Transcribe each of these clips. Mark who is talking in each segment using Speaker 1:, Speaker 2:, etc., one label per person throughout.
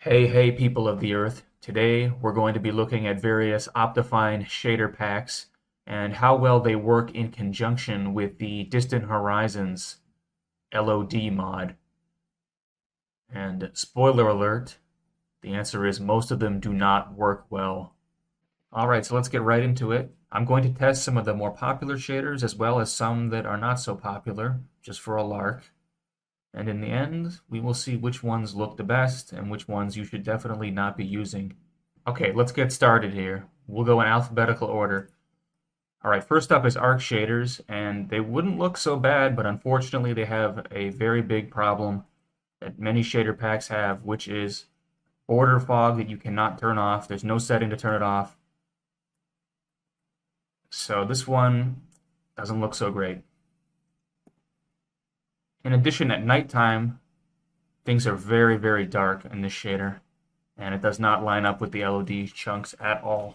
Speaker 1: Hey people of the earth. Today we're going to be looking at various Optifine shader packs and how well they work in conjunction with the Distant Horizons LOD mod. And spoiler alert, the answer is most of them do not work well. Alright, so let's get right into it. I'm going to test some of the more popular shaders as well as some that are not so popular, just for a lark. And in the end, we will see which ones look the best and which ones you should definitely not be using. Okay, let's get started here. We'll go in alphabetical order. Alright, first up is arc shaders, and they wouldn't look so bad, but unfortunately they have a very big problem that many shader packs have, which is border fog that you cannot turn off. There's no setting to turn it off. So this one doesn't look so great. In addition, at nighttime, things are very dark in this shader, and it does not line up with the LOD chunks at all.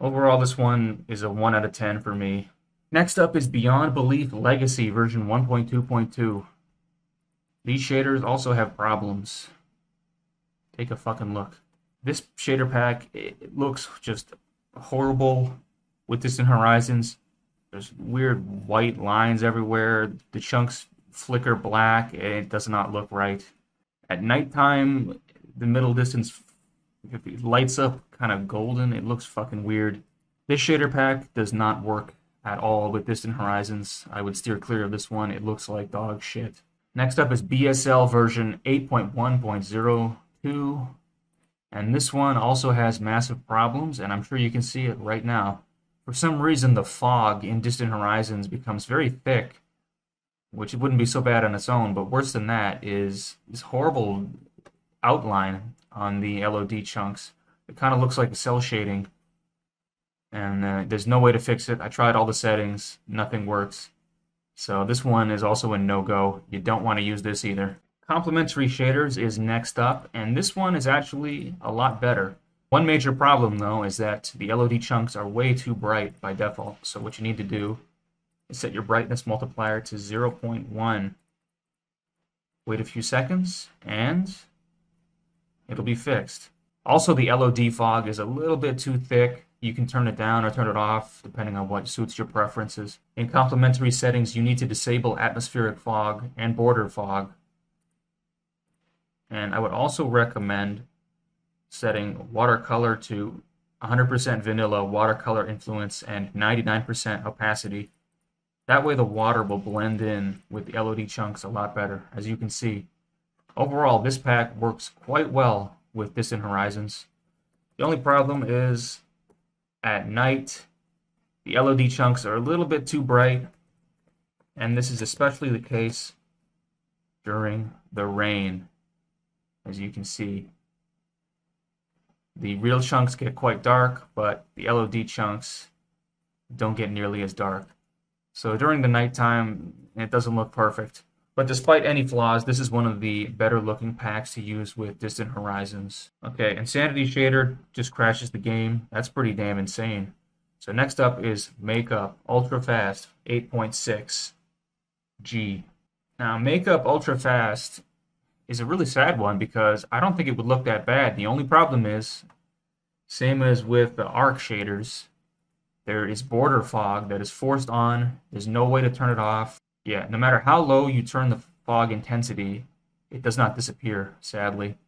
Speaker 1: Overall, this one is a 1 out of 10 for me. Next up is Beyond Belief Legacy version 1.2.2. These shaders also have problems. Take a fucking look. This shader pack, it looks just horrible with Distant Horizons. There's weird white lines everywhere. The chunks flicker black, and it does not look right. At nighttime, the middle distance lights up kind of golden. It looks fucking weird. This shader pack does not work at all with Distant Horizons. I would steer clear of this one. It looks like dog shit. Next up is BSL version 8.1.02. And this one also has massive problems, and I'm sure you can see it right now. For some reason, the fog in Distant Horizons becomes very thick, which wouldn't be so bad on its own, but worse than that is this horrible outline on the LOD chunks. It kind of looks like cell shading, and there's no way to fix it. I tried all the settings, nothing works. So this one is also a no-go. You don't want to use this either. Complementary Shaders is next up, and this one is actually a lot better. One major problem, though, is that the LOD chunks are way too bright by default. So what you need to do is set your brightness multiplier to 0.1. Wait a few seconds, and it'll be fixed. Also, the LOD fog is a little bit too thick. You can turn it down or turn it off, depending on what suits your preferences. In complementary settings, you need to disable atmospheric fog and border fog. And I would also recommend setting watercolor to 100% vanilla watercolor influence and 99% opacity. That way the water will blend in with the LOD chunks a lot better, as you can see. Overall, this pack works quite well with Distant Horizons. The only problem is at night, the LOD chunks are a little bit too bright, and this is especially the case during the rain, as you can see. The real chunks get quite dark, but the LOD chunks don't get nearly as dark. So during the nighttime, it doesn't look perfect. But despite any flaws, this is one of the better looking packs to use with Distant Horizons. Okay, Insanity Shader just crashes the game. That's pretty damn insane. So next up is Makeup Ultra Fast 8.6 G. Now, Makeup Ultra Fast is a really sad one because I don't think it would look that bad. The only problem is, same as with the arc shaders, there is border fog that is forced on. There's no way to turn it off. Yeah, no matter how low you turn the fog intensity, it does not disappear, sadly.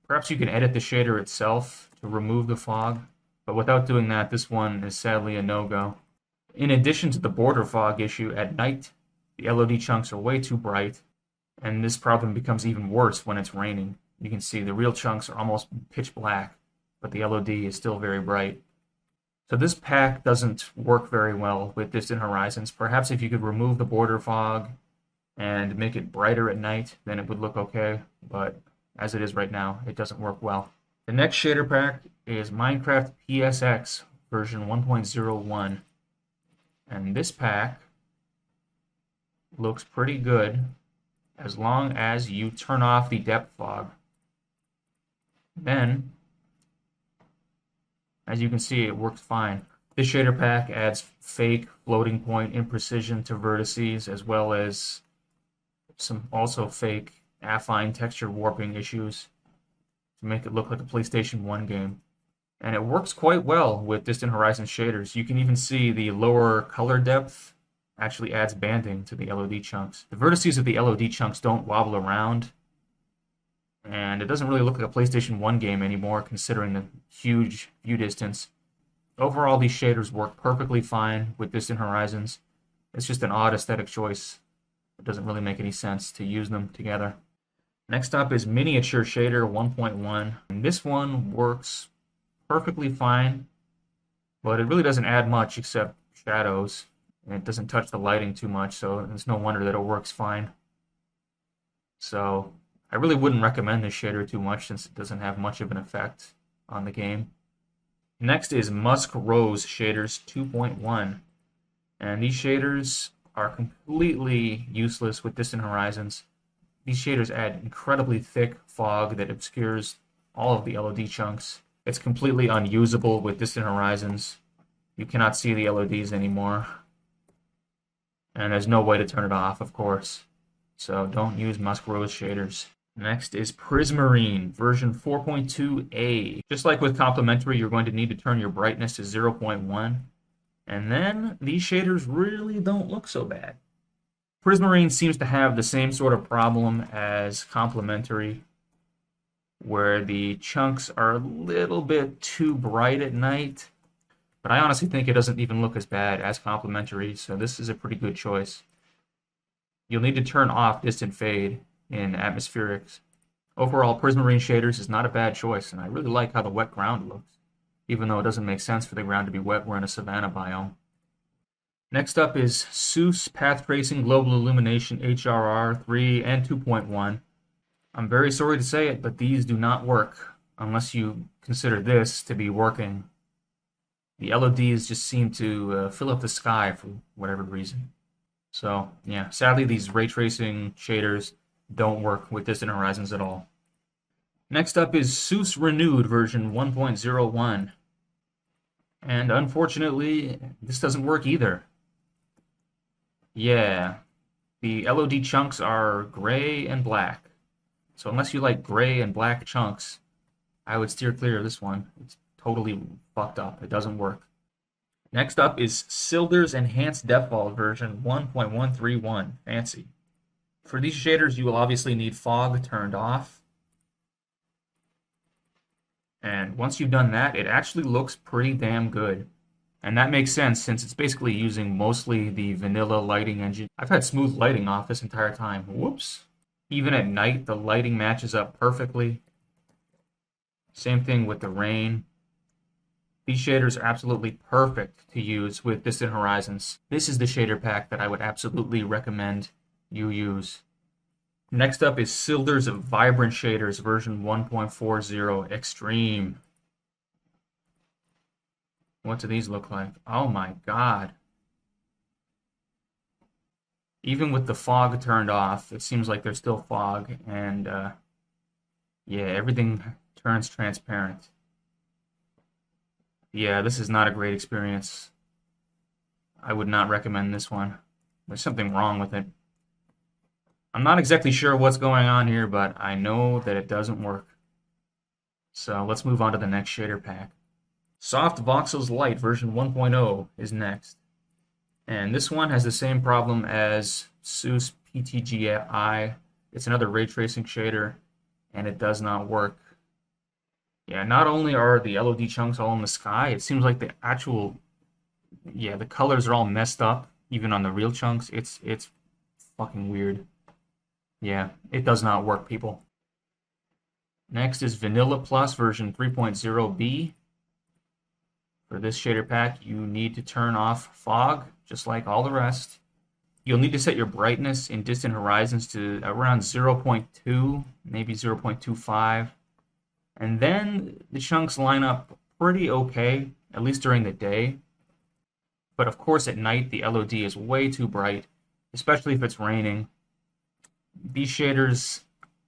Speaker 1: Perhaps you can edit the shader itself to remove the fog, but without doing that, this one is sadly a no-go. In addition to the border fog issue, at night, the LOD chunks are way too bright, and this problem becomes even worse when it's raining. You can see the real chunks are almost pitch black, but the LOD is still very bright. So this pack doesn't work very well with Distant Horizons. Perhaps if you could remove the border fog and make it brighter at night, then it would look okay, but as it is right now, it doesn't work well. The next shader pack is Minecraft PSX version 1.01, and this pack looks pretty good as long as you turn off the depth fog. Then, as you can see, it works fine. This shader pack adds fake floating point imprecision to vertices, as well as some also fake affine texture warping issues to make it look like a PlayStation 1 game. And it works quite well with Distant Horizon shaders. You can even see the lower color depth actually adds banding to the LOD chunks. The vertices of the LOD chunks don't wobble around, and it doesn't really look like a PlayStation 1 game anymore considering the huge view distance. Overall, these shaders work perfectly fine with Distant Horizons. It's just an odd aesthetic choice. It doesn't really make any sense to use them together. Next up is Miniature Shader 1.1. And this one works perfectly fine, but it really doesn't add much except shadows. And it doesn't touch the lighting too much, so it's no wonder that it works fine. So I really wouldn't recommend this shader too much since it doesn't have much of an effect on the game. Next is Musk Rose Shaders 2.1. And these shaders are completely useless with Distant Horizons. These shaders add incredibly thick fog that obscures all of the LOD chunks. It's completely unusable with Distant Horizons. You cannot see the LODs anymore. And there's no way to turn it off, of course. So don't use Musk Rose shaders. Next is Prismarine, version 4.2a. Just like with Complementary, you're going to need to turn your brightness to 0.1. And then these shaders really don't look so bad. Prismarine seems to have the same sort of problem as Complementary, where the chunks are a little bit too bright at night. But I honestly think it doesn't even look as bad as Complementary, so this is a pretty good choice. You'll need to turn off Distant Fade in Atmospherics. Overall, Prismarine shaders is not a bad choice, and I really like how the wet ground looks, even though it doesn't make sense for the ground to be wet. We're in a savanna biome. Next up is Soos Path Tracing Global Illumination HRR 3 and 2.1. I'm very sorry to say it, but these do not work unless you consider this to be working. The LODs just seem to fill up the sky for whatever reason. So, yeah, sadly these ray tracing shaders don't work with Distant Horizons at all. Next up is Soos Renewed version 1.01. And unfortunately, this doesn't work either. Yeah, the LOD chunks are gray and black. So unless you like gray and black chunks, I would steer clear of this one. It's totally fucked up. It doesn't work. Next up is Silder's Enhanced Default version 1.131. Fancy. For these shaders, you will obviously need fog turned off. And once you've done that, it actually looks pretty damn good. And that makes sense since it's basically using mostly the vanilla lighting engine. I've had smooth lighting off this entire time. Whoops. Even at night, the lighting matches up perfectly. Same thing with the rain. These shaders are absolutely perfect to use with Distant Horizons. This is the shader pack that I would absolutely recommend you use. Next up is Silder's Vibrant Shaders version 1.40 Extreme. What do these look like? Oh my god. Even with the fog turned off, it seems like there's still fog, and yeah, everything turns transparent. Yeah, this is not a great experience. I would not recommend this one. There's something wrong with it. I'm not exactly sure what's going on here, but I know that it doesn't work. So let's move on to the next shader pack. Soft Voxels Light version 1.0 is next. And this one has the same problem as Soos PTGI. It's another ray tracing shader, and it does not work. Yeah, not only are the LOD chunks all in the sky, it seems like the actual, the colors are all messed up, even on the real chunks. It's fucking weird. Yeah, it does not work, people. Next is Vanilla Plus version 3.0b. For this shader pack, you need to turn off fog, just like all the rest. You'll need to set your brightness in Distant Horizons to around 0.2, maybe 0.25. And then the chunks line up pretty okay, at least during the day. But of course at night, the LOD is way too bright, especially if it's raining. These shaders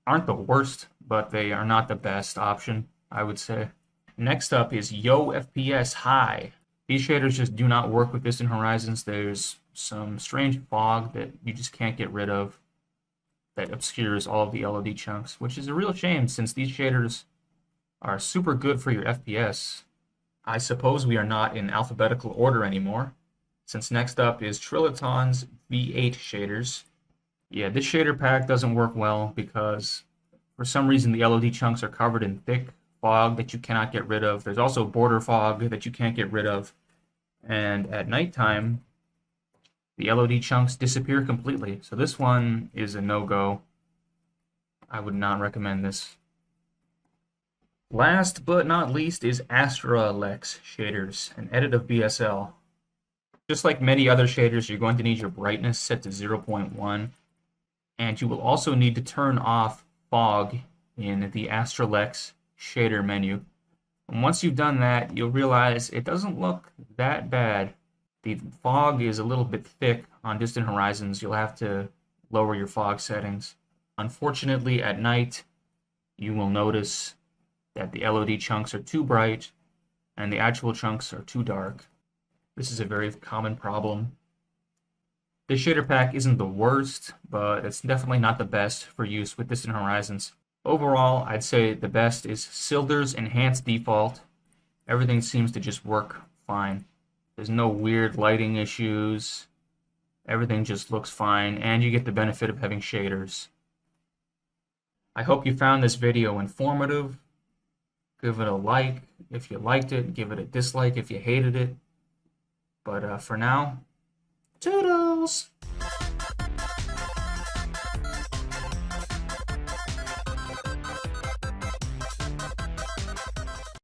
Speaker 1: aren't the worst, but they are not the best option, I would say. Next up is Yo FPS High. These shaders just do not work with Distant Horizons. There's some strange fog that you just can't get rid of. that obscures all of the LOD chunks, which is a real shame since these shaders are super good for your FPS. I suppose we are not in alphabetical order anymore, since next up is Trilaton's V8 shaders. Yeah, this shader pack doesn't work well because for some reason the LOD chunks are covered in thick fog that you cannot get rid of. There's also border fog that you can't get rid of. And at nighttime, the LOD chunks disappear completely. So this one is a no-go. I would not recommend this. Last but not least is Astralex shaders, an edit of BSL. Just like many other shaders, you're going to need your brightness set to 0.1, and you will also need to turn off fog in the Astralex shader menu. And once you've done that, you'll realize it doesn't look that bad. The fog is a little bit thick on distant horizons. You'll have to lower your fog settings. Unfortunately, at night, you will notice that the LOD chunks are too bright and the actual chunks are too dark. This is a very common problem. This shader pack isn't the worst, but it's definitely not the best for use with distant horizons. Overall, I'd say the best is Silder's Enhanced Default. Everything seems to just work fine. There's no weird lighting issues. Everything just looks fine, and you get the benefit of having shaders. I hope you found this video informative. Give it a like if you liked it. Give it a dislike if you hated it. But for now, toodles!